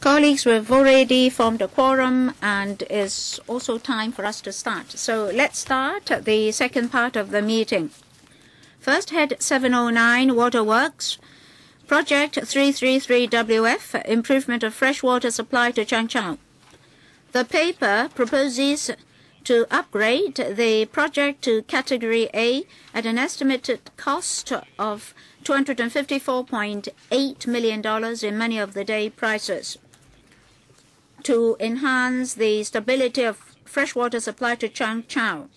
Colleagues, we've already formed a quorum and it's also time for us to start. So let's start the second part of the meeting. First, Head 709, Waterworks. Project 333WF, Improvement of Freshwater Supply to Changchao. The paper proposes to upgrade the project to Category A at an estimated cost of $254.8 million in money of the day prices to enhance the stability of freshwater supply to Changchao.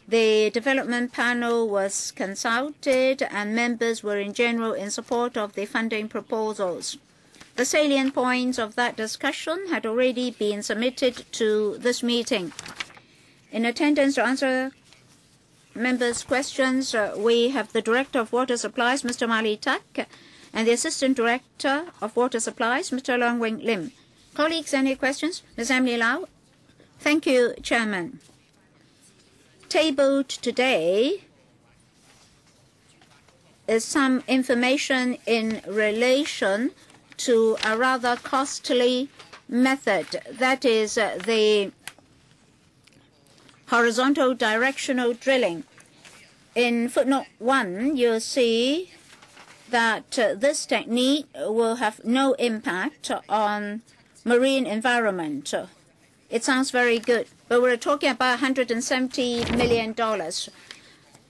The development panel was consulted and members were in general in support of the funding proposals. The salient points of that discussion had already been submitted to this meeting. In attendance to answer members' questions, we have the Director of Water Supplies, Mr. Mali Tak, and the Assistant Director of Water Supplies, Mr. Leung Wing Lim. Colleagues, any questions? Ms. Emily Lau. Thank you, Chairman. Tabled today is some information in relation to a rather costly method. That is the horizontal directional drilling. In footnote 1, you'll see that this technique will have no impact on marine environment. It sounds very good, but we're talking about $170 million.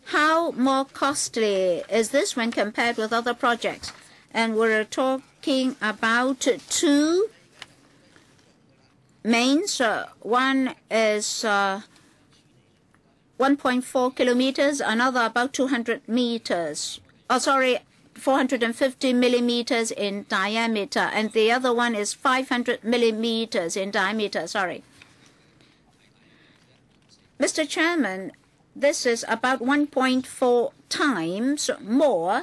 How more costly is this when compared with other projects? And we're talking about two mains. One is 1.4 kilometers, another about 200 meters. 450 millimeters in diameter, and the other one is 500 millimeters in diameter, Mr. Chairman, this is about 1.4 times more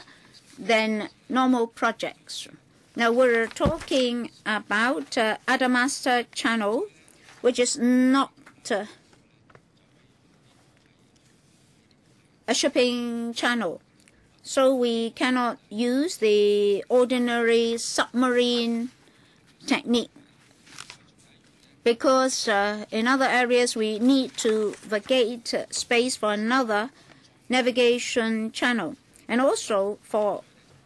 than normal projects. Now we're talking about Adamaster Channel, which is not a shipping channel. So we cannot use the ordinary submarine technique because in other areas we need to vacate space for another navigation channel. And also for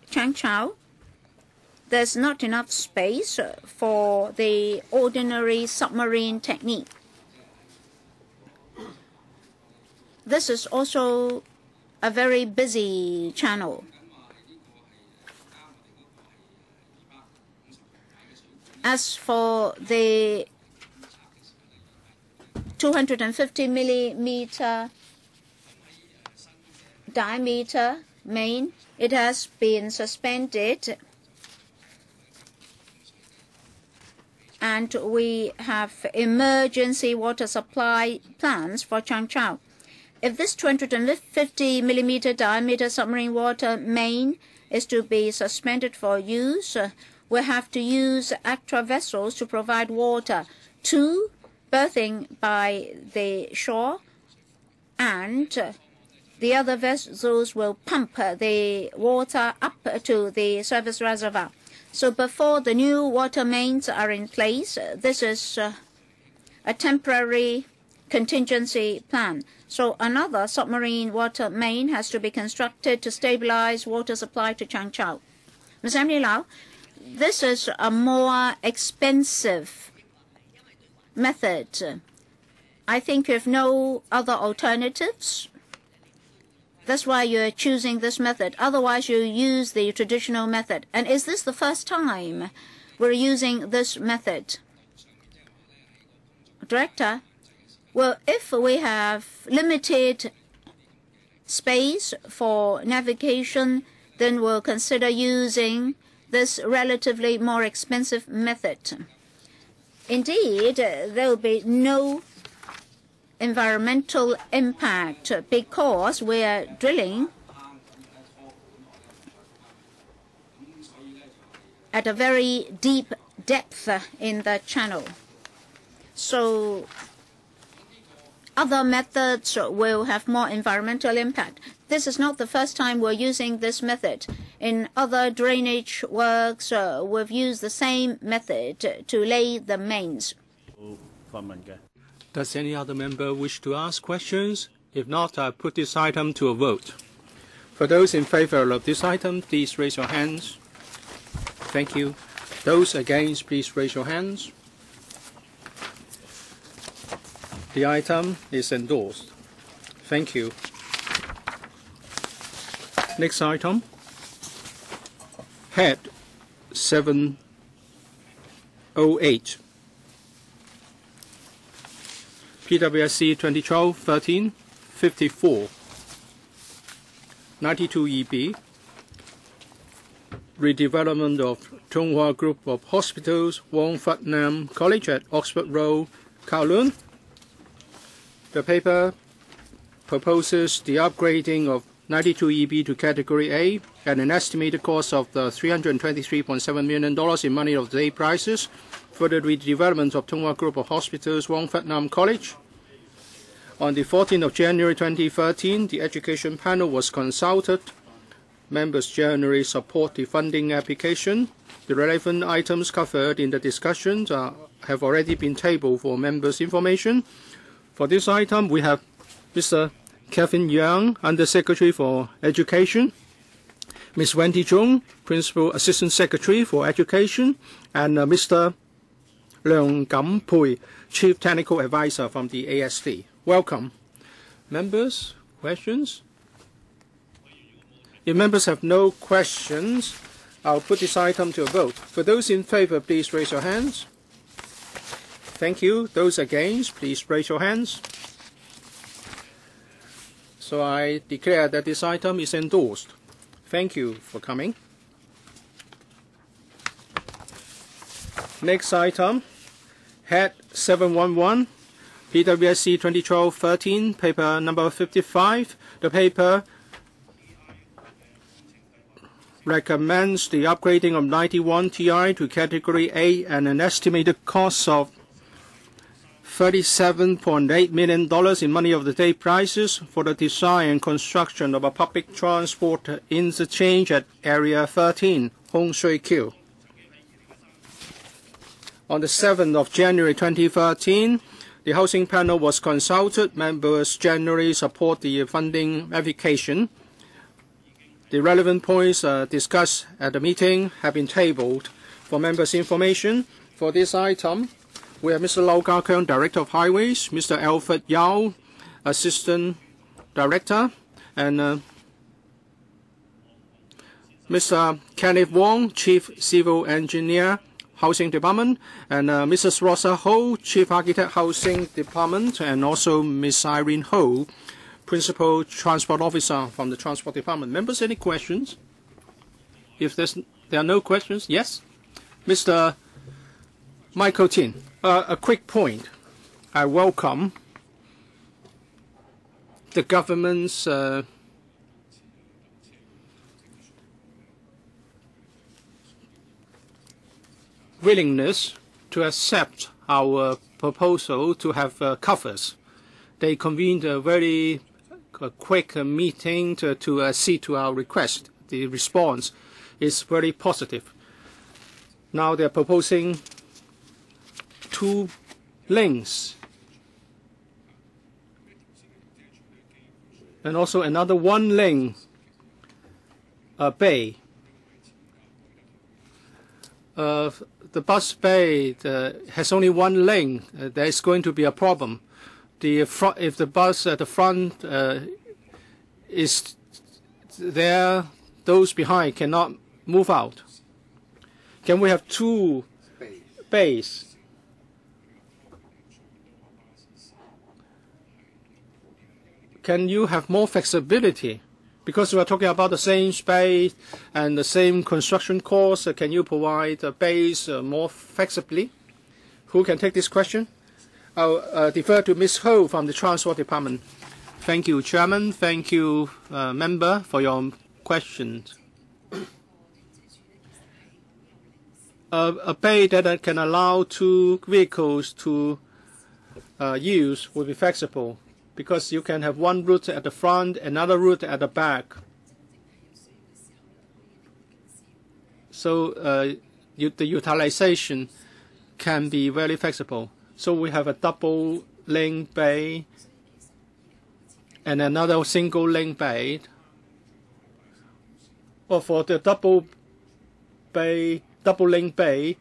Changchao, there's not enough space for the ordinary submarine technique. This is also a very busy channel. As for the 250 millimeter diameter main, it has been suspended, and we have emergency water supply plans for Changchao. If this 250 millimeter diameter submarine water main is to be suspended for use, we have to use extra vessels to provide water, 2 berthing by the shore, and the other vessels will pump the water up to the surface reservoir. So before the new water mains are in place, this is a temporary contingency plan. So another submarine water main has to be constructed to stabilize water supply to Changchao. Ms. Emily Lau, this is a more expensive method. I think you have no other alternatives. That's why you're choosing this method. Otherwise, you use the traditional method. And is this the first time we're using this method? Director? Well, if we have limited space for navigation, then we'll consider using this relatively more expensive method. Indeed, there will be no environmental impact because we are drilling at a very deep depth in the channel. So other methods will have more environmental impact. This is not the first time we're using this method. In other drainage works, we've used the same method to lay the mains. Does any other member wish to ask questions? If not, I put this item to a vote. For those in favor of this item, please raise your hands. Thank you. Those against, please raise your hands. The item is endorsed. Thank you. Next item. Head 708. PWSC 2012-13, 54. 92 EB. Redevelopment of Chunghwa Group of Hospitals, Wong Fat Nam College at Oxford Road, Kowloon. The paper proposes the upgrading of 92 EB to Category A at an estimated cost of $323.7 million in money of the day prices for the redevelopment of Chunghwa Group of Hospitals, Wong Fat Nam College. On the 14th of January 2013, the Education Panel was consulted. Members generally support the funding application. The relevant items covered in the discussions have already been tabled for members' information. For this item, we have Mr. Kevin Yuen, Under Secretary for Education, Ms. Wendy Chung, Principal Assistant Secretary for Education, and Mr. Leung Kam Pui, Chief Technical Advisor from the ASD. Welcome. Members, questions? If members have no questions, I'll put this item to a vote. For those in favor, please raise your hands. Thank you. Those against, please raise your hands. So I declare that this item is endorsed. Thank you for coming. Next item, Head 711, PWSC 2012-13, paper number 55. The paper recommends the upgrading of 91 TI to Category A at an estimated cost of $37.8 million in money of the day prices for the design and construction of a public transport interchange at Area 13, Heung Shui Kiu. On the 7th of January 2013, the Housing Panel was consulted. Members generally support the funding application. The relevant points discussed at the meeting have been tabled for members' information. For this item, we have Mr. Lau Ka-keung, Director of Highways, Mr. Alfred Yao, Assistant Director, and Mr. Kenneth Wong, Chief Civil Engineer, Housing Department, and Mrs. Rosa Ho, Chief Architect, Housing Department, and also Ms. Irene Ho, Principal Transport Officer from the Transport Department. Members, any questions? If there are no questions, yes? Mr. Michael Tin, a quick point. I welcome the government's willingness to accept our proposal to have covers. They convened a very quick meeting to accede to our request. The response is very positive. Now they're proposing 2 lanes and also another 1 lane bay. The bus bay has only 1 lane. There is going to be a problem. If the bus at the front is there, those behind cannot move out. Can we have 2 bays? Can you have more flexibility? Because we are talking about the same space and the same construction cost, can you provide bays more flexibly? Who can take this question? I'll defer to Ms. Ho from the Transport Department. Thank you, Chairman. Thank you, Member, for your questions. A bay that can allow 2 vehicles to use will be flexible, because you can have 1 route at the front, another route at the back. So the utilization can be very flexible. So we have a double link bay and another single link bay. Or for the double link bay,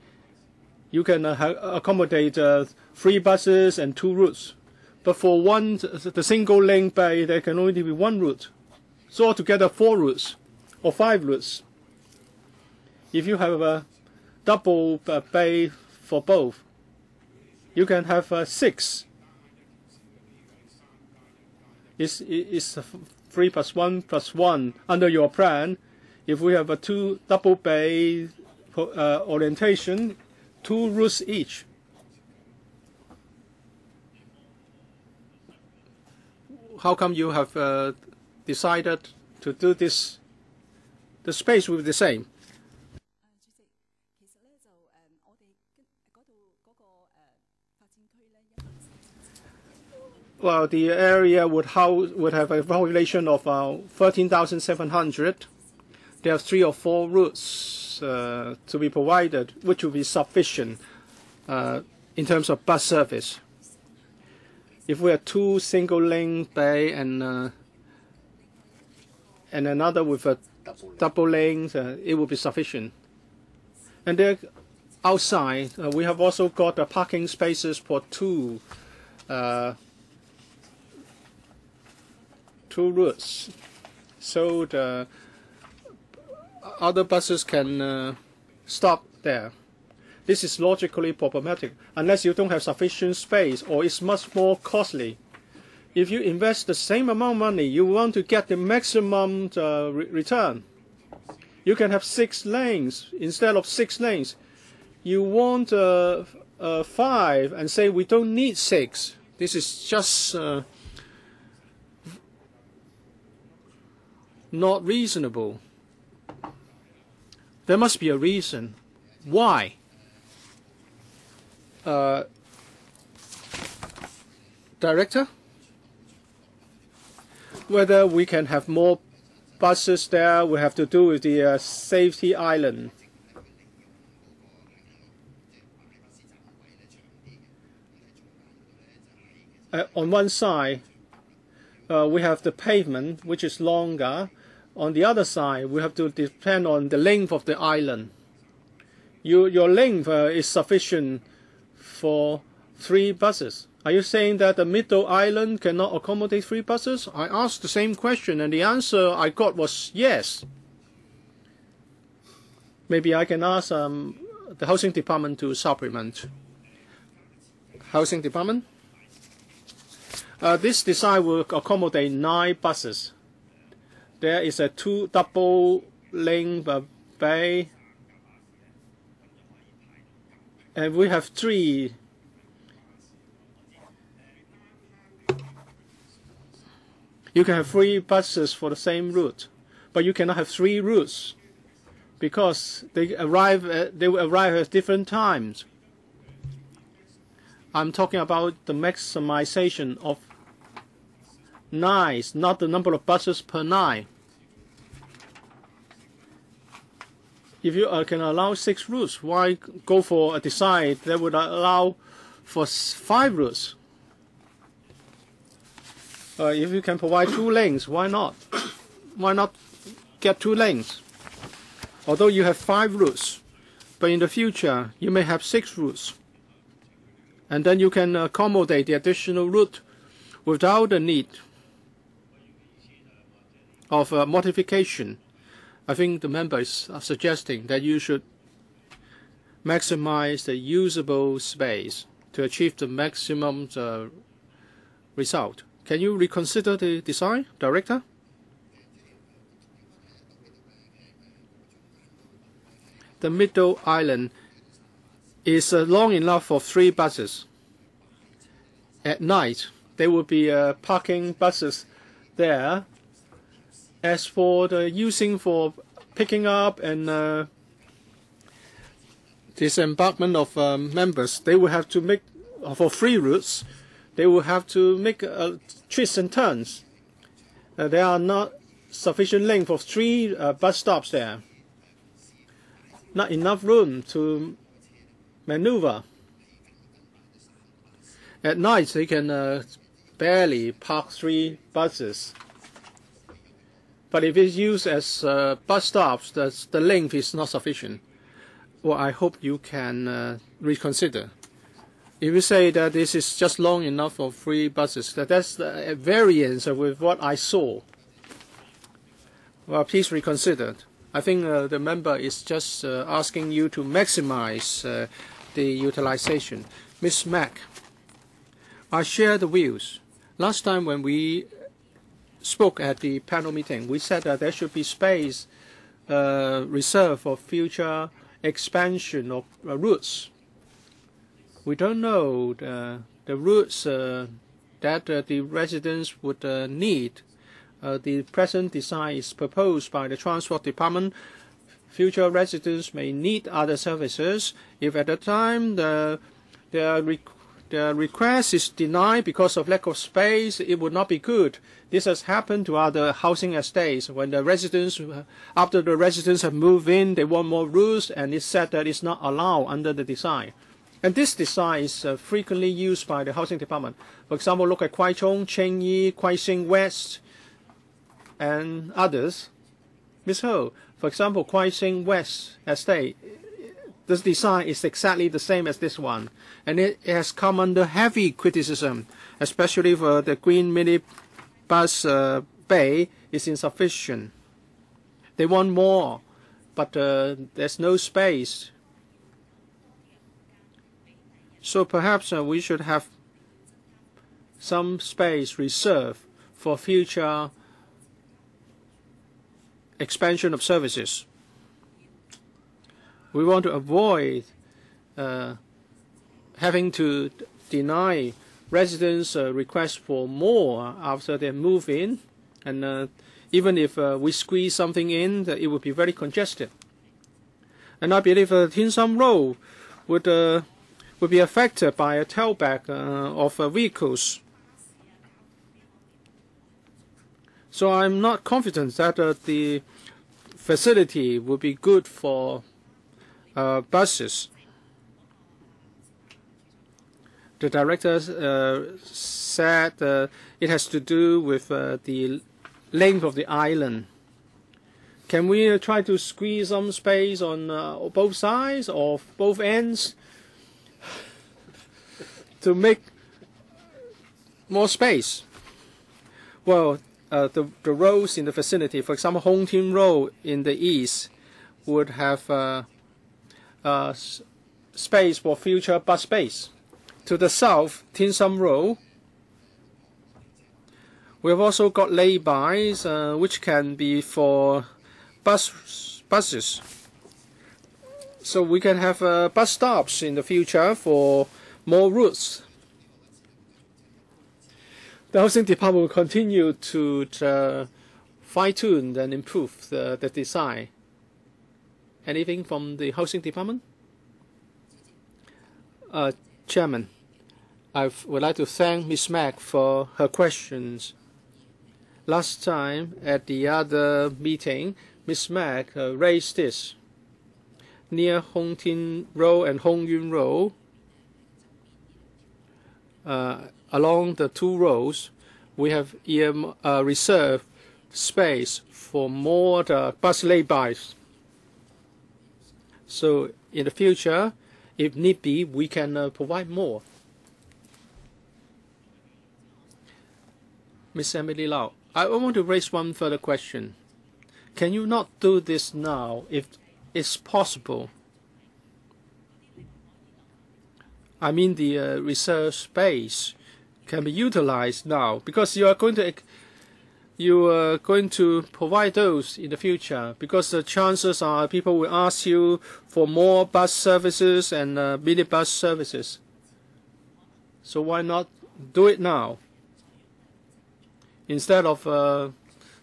you can accommodate 3 buses and 2 routes. But for the single link bay, there can only be 1 route. So altogether 4 routes or 5 routes. If you have a double bay for both, you can have 6. It's 3 plus 1 plus 1 under your plan. If we have a 2 double bay orientation, 2 routes each. How come you have decided to do this? The space will be the same. Well, the area would have a population of 13,700. There are 3 or 4 routes to be provided, which will be sufficient in terms of bus service. If we have 2 single link bay and another with a double lanes, it will be sufficient. And there, outside, we have also got parking spaces for 2 routes, so the other buses can stop there. This is logically problematic unless you don't have sufficient space or it's much more costly. If you invest the same amount of money, you want to get the maximum return. You can have 6 lanes instead of 6 lanes. You want 5 and say we don't need 6. This is just not reasonable. There must be a reason. Why? Director? Whether we can have more buses there, we have to do with the safety island. On one side, we have the pavement, which is longer. On the other side, we have to depend on the length of the island. Your length is sufficient for 3 buses. Are you saying that the middle island cannot accommodate 3 buses? I asked the same question, and the answer I got was yes. Maybe I can ask the housing department to supplement. Housing department? This design will accommodate 9 buses. There is a 2 double lane bay, and we have 3. You can have 3 buses for the same route, but you cannot have 3 routes because they will arrive at different times. I'm talking about the maximization of 9s, not the number of buses per 9. If you can allow 6 routes, why go for a design that would allow for 5 routes? If you can provide 2 lanes, why not? Why not get 2 lanes? Although you have 5 routes, but in the future you may have 6 routes. And then you can accommodate the additional route without the need of modification. I think the members are suggesting that you should maximize the usable space to achieve the maximum result. Can you reconsider the design, Director? The middle island is long enough for 3 buses. At night, there will be parking buses there. As for the using for picking up and disembarkment of members, they will have to make, for 3 routes, they will have to make twists and turns. There are not sufficient length of 3 bus stops there. not enough room to maneuver. At night, they can barely park 3 buses. But if it's used as bus stops, the length is not sufficient. Well, I hope you can reconsider. If you say that this is just long enough for 3 buses, that's a variance with what I saw. Well, please reconsider. I think the member is just asking you to maximize the utilization. Ms. Mack, I share the views. Last time when we spoke at the panel meeting, we said that there should be space reserved for future expansion of routes. We don't know the routes that the residents would need. The present design is proposed by the Transport Department. Future residents may need other services. If at the time the request is denied because of lack of space, it would not be good. This has happened to other housing estates. When the residents, after the residents have moved in, they want more routes, and it's said that it's not allowed under the design. And this design is frequently used by the housing department. For example, look at Kwai Chung, Cheng Yi, Kwai Sing West, and others. Ms. Ho, for example, Kwai Sing West Estate, this design is exactly the same as this one, and it has come under heavy criticism, especially for the green minibus bay is insufficient. They want more, but there's no space. So perhaps we should have some space reserved for future expansion of services. We want to avoid having to deny residents' requests for more after they move in, and even if we squeeze something in, it would be very congested. And I believe Tin Sum Road would be affected by a tailback of vehicles. So I'm not confident that the facility will be good for buses. The director said it has to do with the length of the island. Can we try to squeeze some space on both sides or both ends to make more space? Well, the roads in the vicinity, for example, Hong Tin Road in the east, would have space for future bus space. To the south, Tin Sum Road, we have also got lay-bys, which can be for buses. So we can have bus stops in the future for more routes. The housing department will continue to fine-tune and improve the design. Anything from the housing department? Chairman, I would like to thank Ms. Mack for her questions. Last time at the other meeting, Ms. Mack raised this. Near Hong Tin Road and Hong Yuen Road, along the 2 roads, we have reserved space for more bus lay-bys. So in the future, if need be, we can provide more. Ms. Emily Lau, I want to raise one further question. Can you not do this now if it's possible? I mean, the reserve space can be utilized now, because you are going to provide those in the future, because the chances are people will ask you for more bus services and minibus services. So why not do it now instead of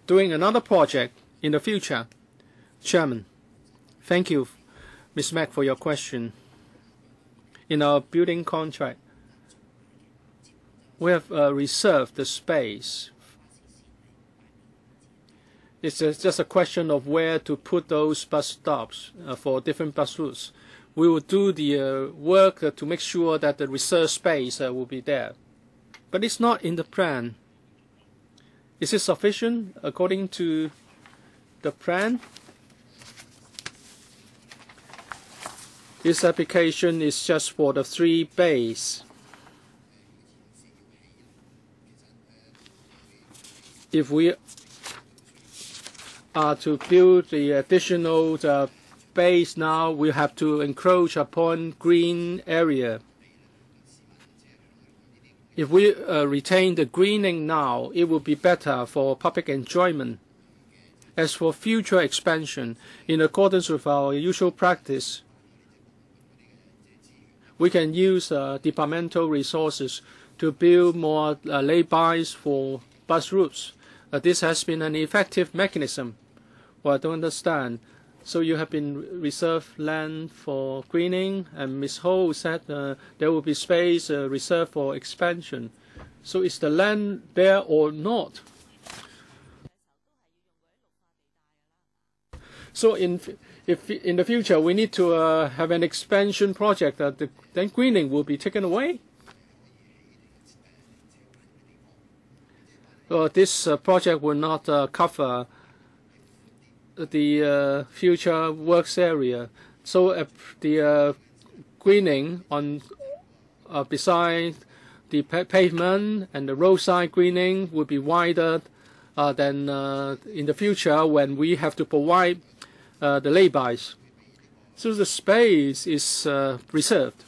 doing another project in the future? Chairman, thank you, Ms. Mack, for your question. In our building contract, we have reserved the space. It's just a question of where to put those bus stops for different bus routes. We will do the work to make sure that the reserved space will be there. But it's not in the plan. Is it sufficient according to the plan? This application is just for the 3 bays. If we are to build the additional base now, we have to encroach upon green area. If we retain the greening now, it will be better for public enjoyment. As for future expansion, in accordance with our usual practice, we can use departmental resources to build more laybys for bus routes. This has been an effective mechanism. Well, I don't understand. So you have been reserved land for greening, and Ms. Ho said there will be space reserved for expansion. So is the land there or not? So if in the future we need to have an expansion project, then greening will be taken away? This project will not cover the future works area. So the greening on beside the pavement and the roadside greening will be wider than in the future when we have to provide the laybys. So the space is reserved.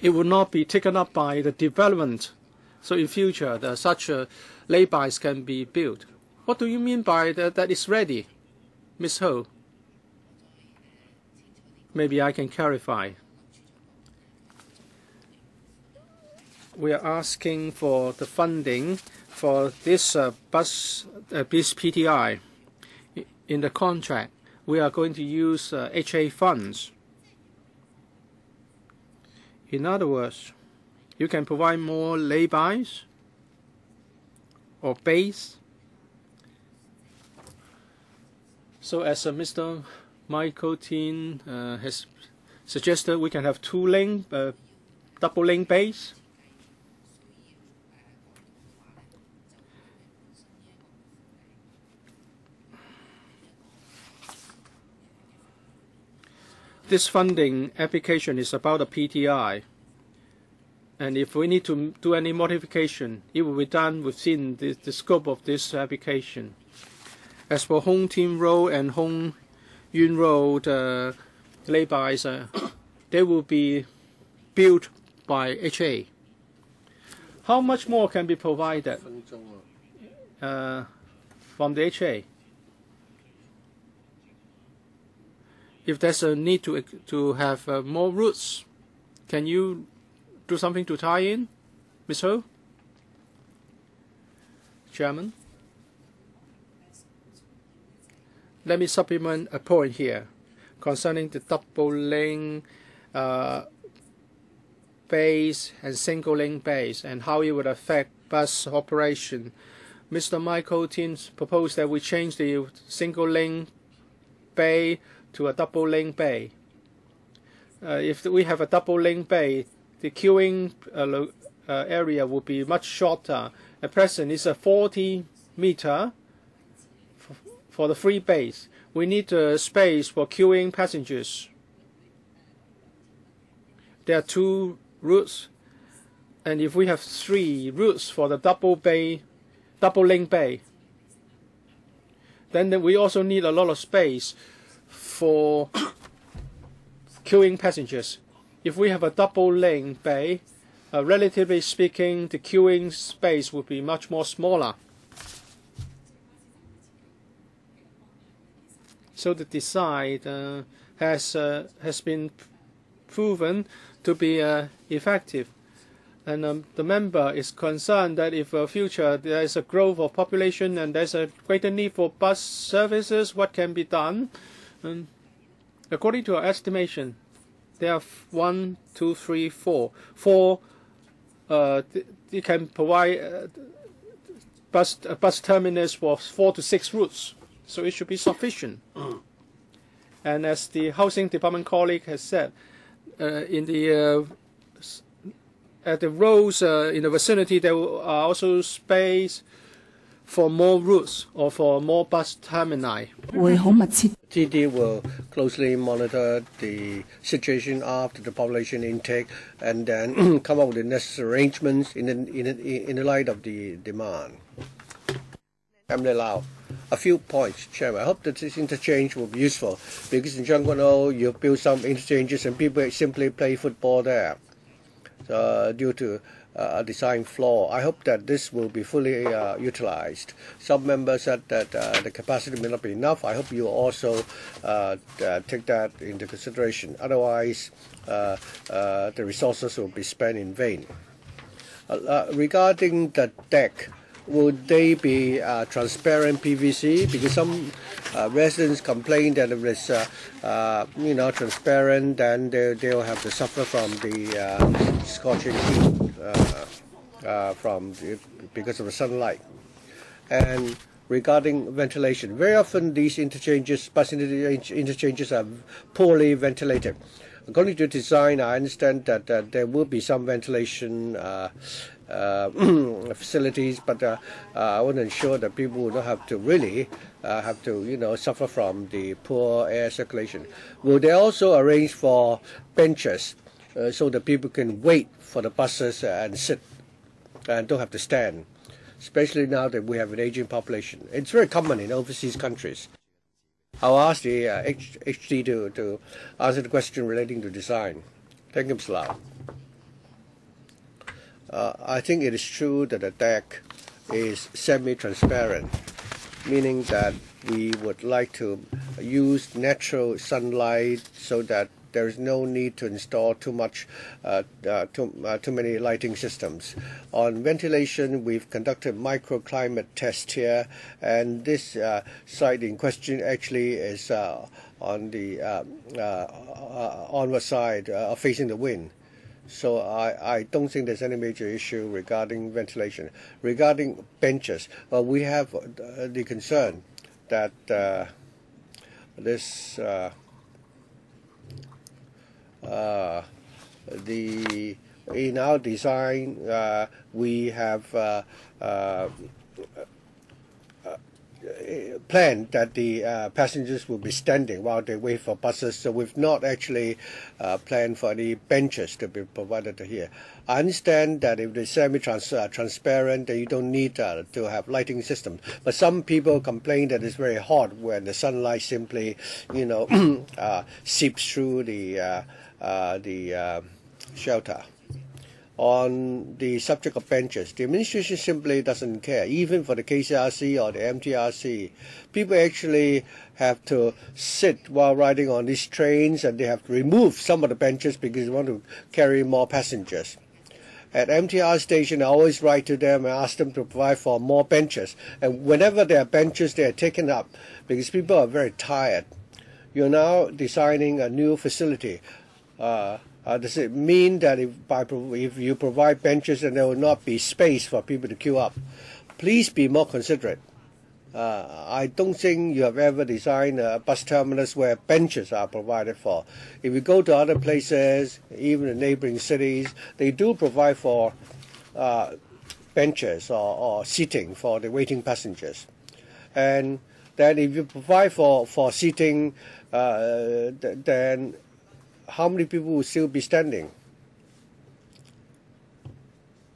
It will not be taken up by the development. So in future, such laybys can be built. What do you mean by that it's ready, Ms. Ho? Maybe I can clarify. We are asking for the funding for this this PTI. In the contract, we are going to use HA funds. In other words, you can provide more laybys or bays. So as Mr. Michael Tin has suggested, we can have 2 lane, double lane bays. This funding application is about a PTI. And if we need to do any modification, it will be done within the scope of this application. As for Heung Tin Road and Yuen Road laybys, they will be built by HA. How much more can be provided from the HA? If there's a need to have more routes, can you do something to tie in, Ms. Ho? Chairman? Let me supplement a point here concerning the double lane bays and single lane bays and how it would affect bus operation. Mr. Michael Tin proposed that we change the single lane bay to a double lane bay. If we have a double lane bay, the queuing area will be much shorter. At present, it's a 40-meter for the 3 bays. We need space for queuing passengers. There are 2 routes, and if we have 3 routes for the double lane bay, then we also need a lot of space for queuing passengers. If we have a double lane bay, relatively speaking, the queuing space would be much more smaller. So the design has been proven to be effective. And the member is concerned that if in future there is a growth of population and there's a greater need for bus services, what can be done? According to our estimation, there are 1, 2, 3, 4. 4 they can provide bus terminus for 4 to 6 routes, so it should be sufficient. And as the housing department colleague has said, at the roads in the vicinity, there are also space for more routes or for more bus termini. TD will closely monitor the situation after the population intake and then come up with the necessary arrangements in the light of the demand. A few points, Chairman. I hope that this interchange will be useful because in Zhangguanou you build some interchanges and people simply play football there due to a design flaw. I hope that this will be fully utilized. Some members said that the capacity may not be enough. I hope you also take that into consideration. Otherwise, the resources will be spent in vain. Regarding the deck, would they be transparent PVC? Because some residents complain that if it's transparent, then they'll have to suffer from the scorching heat because of the sunlight. And regarding ventilation, very often these bus interchanges are poorly ventilated. According to design, I understand that there will be some ventilation facilities, but I want to ensure that people will not have to really suffer from the poor air circulation. Will they also arrange for benches so that people can wait for the buses and sit and don't have to stand, especially now that we have an aging population? It's very common in overseas countries. I'll ask the HT to answer the question relating to design. Thank you, Mr. Lau. I think it is true that the deck is semi-transparent, meaning that we would like to use natural sunlight so that there is no need to install too many lighting systems. On ventilation, we've conducted microclimate tests here, and this site in question actually is on the onward side facing the wind. So I don't think there's any major issue regarding ventilation. Regarding benches, we have the concern that in our design we have planned that the passengers will be standing while they wait for buses, so we've not actually planned for any benches to be provided here. I understand that if it's semi-transparent, then you don't need to have lighting system. But some people complain that it's very hot when the sunlight simply, seeps through the shelter. On the subject of benches, the administration simply doesn't care. Even for the KCRC or the MTRC, people actually have to sit while riding on these trains, and they have to remove some of the benches because they want to carry more passengers. At MTR station, I always write to them and ask them to provide for more benches. And whenever there are benches, they are taken up because people are very tired. You're now designing a new facility. Does it mean that if you provide benches and there will not be space for people to queue up? Please be more considerate. I don't think you have ever designed a bus terminus where benches are provided for. If you go to other places, even in neighboring cities, they do provide for benches or seating for the waiting passengers. And then if you provide for seating, then how many people will still be standing?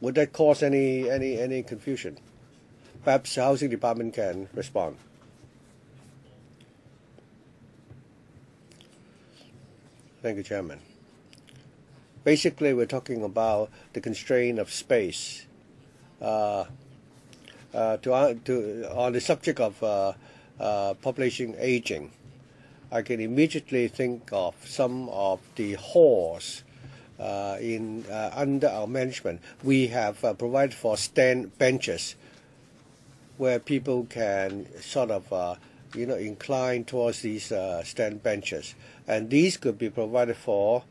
Would that cause any confusion? Perhaps the Housing Department can respond. Thank you, Chairman. Basically, we're talking about the constraint of space. On the subject of population aging, I can immediately think of some of the halls under our management. We have provided for stand benches where people can sort of incline towards these stand benches, and these could be provided for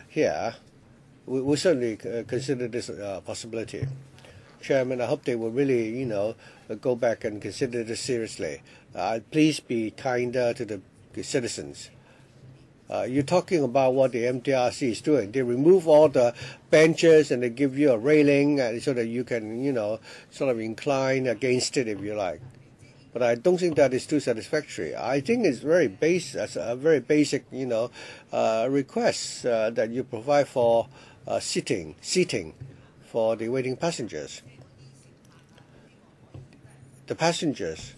here. We certainly consider this a possibility. Chairman, I hope they will really, go back and consider this seriously. Please be kinder to the citizens. You're talking about what the MTRC is doing. They remove all the benches and they give you a railing so that you can, sort of incline against it if you like. But I don't think that is too satisfactory. I think it's a very basic, request that you provide for seating for the waiting passengers. The passengers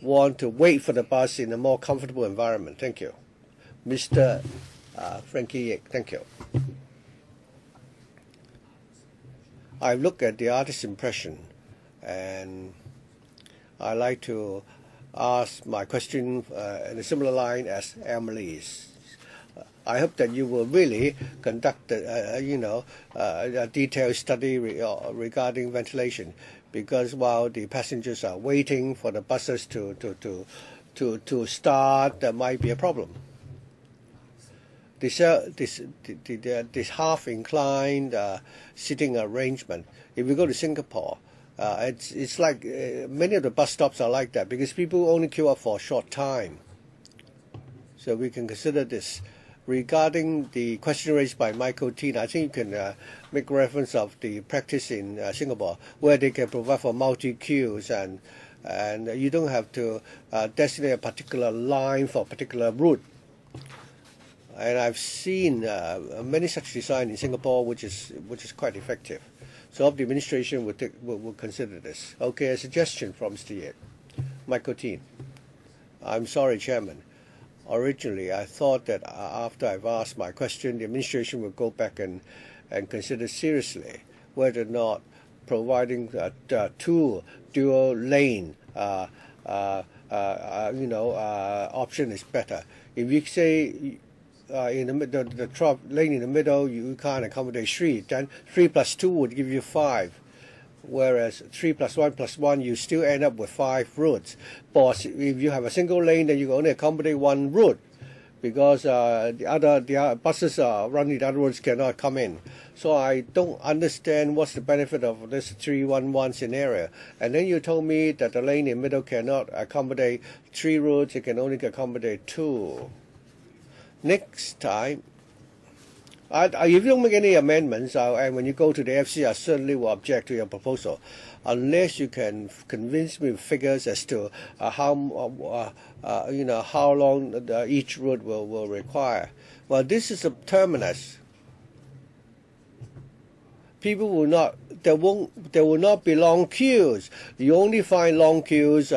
want to wait for the bus in a more comfortable environment. Thank you. Mr. Frankie Yik, thank you. I look at the artist's impression and I like to ask my question in a similar line as Emily's. I hope that you will really conduct a detailed study regarding ventilation, because while the passengers are waiting for the buses to start, there might be a problem. This half-inclined sitting arrangement, if you go to Singapore, it's like many of the bus stops are like that because people only queue up for a short time. So we can consider this. Regarding the question raised by Michael Teen, I think you can make reference of the practice in Singapore where they can provide for multi-queues and you don't have to designate a particular line for a particular route. And I've seen many such design in Singapore, which is quite effective. So I hope the administration will consider this. Okay, a suggestion from Mr. Yip. Michael Teen. I'm sorry, Chairman. Originally, I thought that after I've asked my question, the administration will go back and consider seriously whether or not providing two dual lane option is better. If you say in the lane in the middle you can't accommodate 3, then 3 plus 2 would give you 5. Whereas 3 plus 1 plus 1, you still end up with 5 routes. But if you have a single lane, then you can only accommodate 1 route because the buses running the other roads cannot come in. So I don't understand what's the benefit of this 3-1-1 scenario. And then you told me that the lane in the middle cannot accommodate 3 routes; it can only accommodate 2. Next time, if you don't make any amendments, and when you go to the FC, I certainly will object to your proposal, unless you can convince me with figures as to how long each route will require. Well, this is a terminus. People will not. There will not be long queues. You only find long queues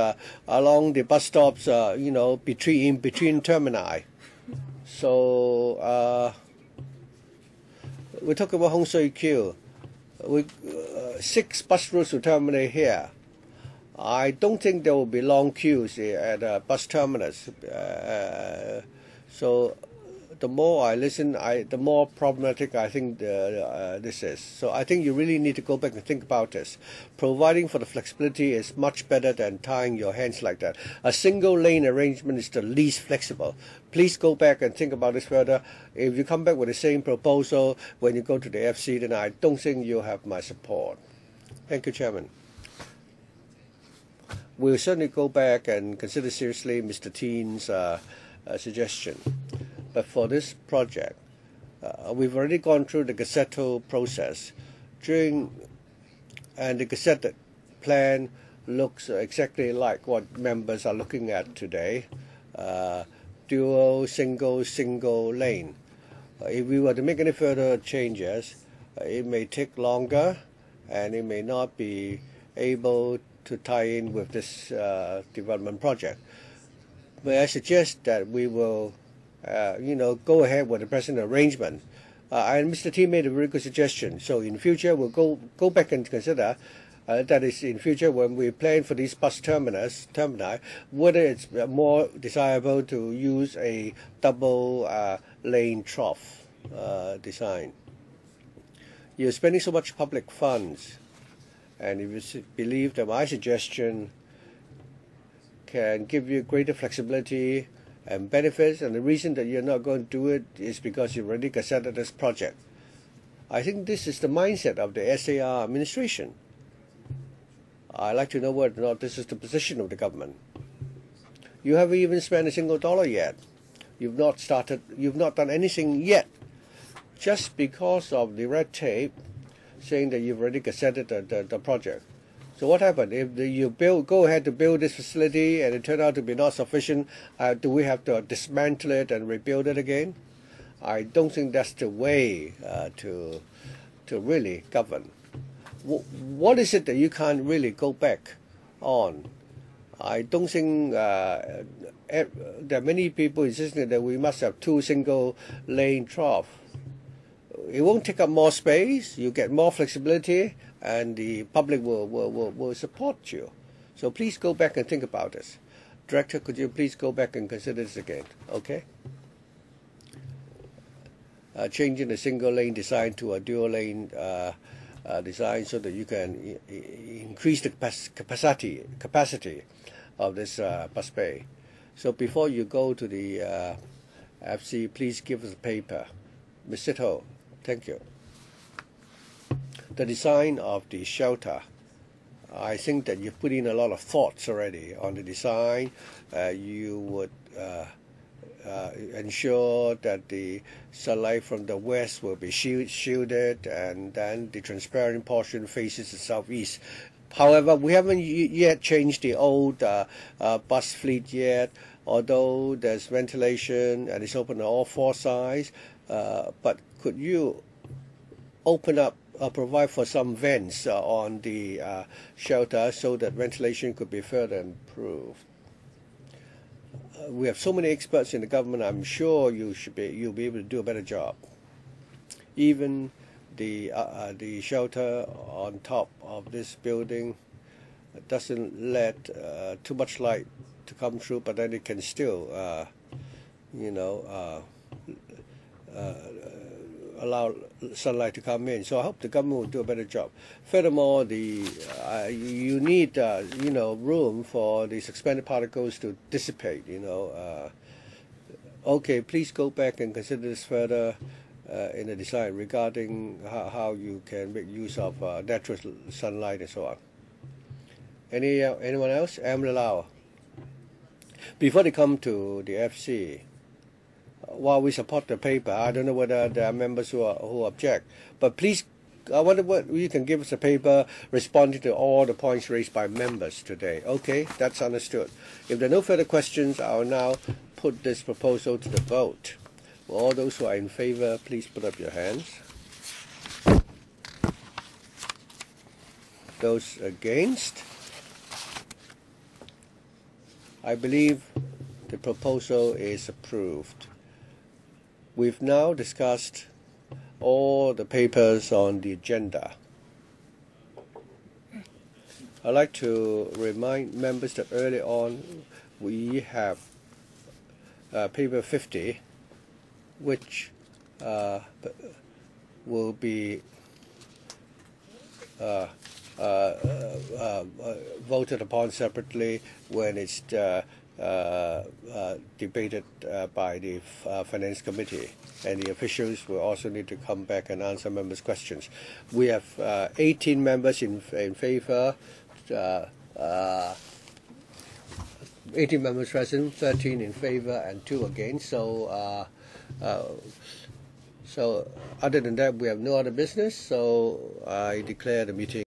along the bus stops, between termini. So. We talk about Hong Shui queue. 6 bus routes will terminate here. I don't think there will be long queues at a bus terminus. So the more I listen, the more problematic I think this is. So I think you really need to go back and think about this. Providing for the flexibility is much better than tying your hands like that. A single lane arrangement is the least flexible. Please go back and think about this further. If you come back with the same proposal when you go to the FC, then I don't think you'll have my support. Thank you, Chairman. We'll certainly go back and consider seriously Mr. Teen's suggestion. But for this project, we've already gone through the Gazetto process. And the Gazette plan looks exactly like what members are looking at today. Dual, single lane. If we were to make any further changes, it may take longer and it may not be able to tie in with this development project. May I suggest that we will go ahead with the present arrangement. And Mr. T made a very good suggestion. So in future, we'll go back and consider, that is in future when we plan for these bus termini, whether it's more desirable to use a double lane trough design. You're spending so much public funds, and if you believe that my suggestion can give you greater flexibility and benefits, and the reason that you're not going to do it is because you've already gazetted this project. I think this is the mindset of the SAR administration. I'd like to know whether or not this is the position of the government. You haven't even spent a single dollar yet. You've not done anything yet, just because of the red tape saying that you've already gazetted the project. So what happened? If you go ahead to build this facility and it turned out to be not sufficient, do we have to dismantle it and rebuild it again? I don't think that's the way to really govern. What is it that you can't really go back on? I don't think there are many people insisting that we must have 2 single-lane troughs. It won't take up more space. You get more flexibility, and the public will support you. So please go back and think about this. Director, could you please go back and consider this again? Okay. Changing the single-lane design to a dual-lane design so that you can increase the capacity of this bus bay. So before you go to the FC, please give us a paper. Ms. Sito, thank you. The design of the shelter, I think that you've put in a lot of thoughts already on the design. You would ensure that the sunlight from the west will be shielded, and then the transparent portion faces the southeast. However, we haven't yet changed the old bus fleet yet, although there's ventilation and it's open on all 4 sides. But could you open up, provide for some vents on the shelter so that ventilation could be further improved? We have so many experts in the government. I'm sure you'll be able to do a better job. Even the shelter on top of this building doesn't let too much light to come through, but then it can still, allow sunlight to come in. So I hope the government will do a better job. Furthermore, you need room for the suspended particles to dissipate. Okay, please go back and consider this further in the design regarding how you can make use of natural sunlight and so on. Anyone else? Emily Lau. Before they come to the FC, while we support the paper, I don't know whether there are members who object, but please, I wonder what you can give us a paper responding to all the points raised by members today. Okay, that's understood. If there are no further questions, I will now put this proposal to the vote. All those who are in favor, please put up your hands. Those against? I believe the proposal is approved. We've now discussed all the papers on the agenda. I'd like to remind members that early on we have paper 50, which will be voted upon separately when it's debated by the Finance Committee, and the officials will also need to come back and answer members' questions. We have 18 members in favor, 18 members present, 13 in favor, and 2 against. So other than that, we have no other business. So I declare the meeting